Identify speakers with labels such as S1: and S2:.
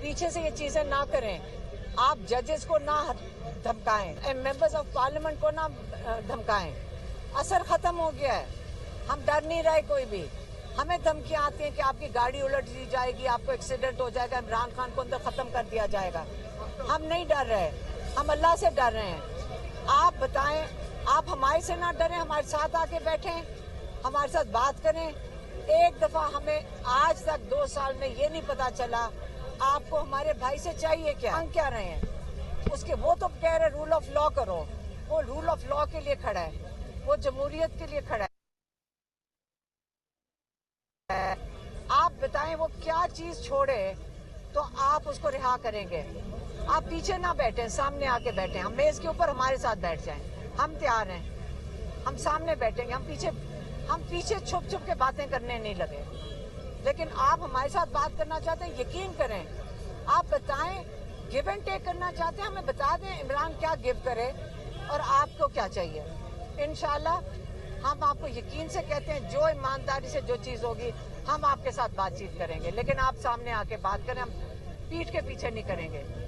S1: पीछे से ये चीजें ना करें। आप जजेस को ना धमकाएं, मेंबर्स ऑफ पार्लियामेंट को ना धमकाएं। असर खत्म हो गया है, हम डर नहीं रहे कोई भी। हमें धमकियां आती हैं कि आपकी गाड़ी उलट दी जाएगी, आपको एक्सीडेंट हो जाएगा, इमरान खान को अंदर खत्म कर दिया जाएगा। हम नहीं डर रहे, हम अल्लाह से डर रहे हैं। आप बताएं, आप हमारे से ना डरें, हमारे साथ आके बैठें, हमारे साथ बात करें। एक दफा हमें आज तक 2 साल में ये नहीं पता चला आपको हमारे भाई से चाहिए क्या, हम क्या रहे हैं उसके। वो तो कह रहे रूल ऑफ लॉ करो, वो रूल ऑफ लॉ के लिए खड़ा है, वो जमहूरियत के लिए खड़ा है। आप बताएं वो क्या चीज छोड़े तो आप उसको रिहा करेंगे। आप पीछे ना बैठे, सामने आके बैठे, हम मेज के ऊपर हमारे साथ बैठ जाएं, हम तैयार हैं। हम सामने बैठेंगे, हम पीछे छुप छुप के बातें करने नहीं लगे। लेकिन आप हमारे साथ बात करना चाहते हैं, यकीन करें, आप बताएं, गिव एंड टेक करना चाहते हैं, हमें बता दें इमरान क्या गिव करे और आपको क्या चाहिए। इंशाल्लाह हम आपको यकीन से कहते हैं, जो ईमानदारी से जो चीज होगी हम आपके साथ बातचीत करेंगे, लेकिन आप सामने आके बात करें, हम पीठ के पीछे नहीं करेंगे।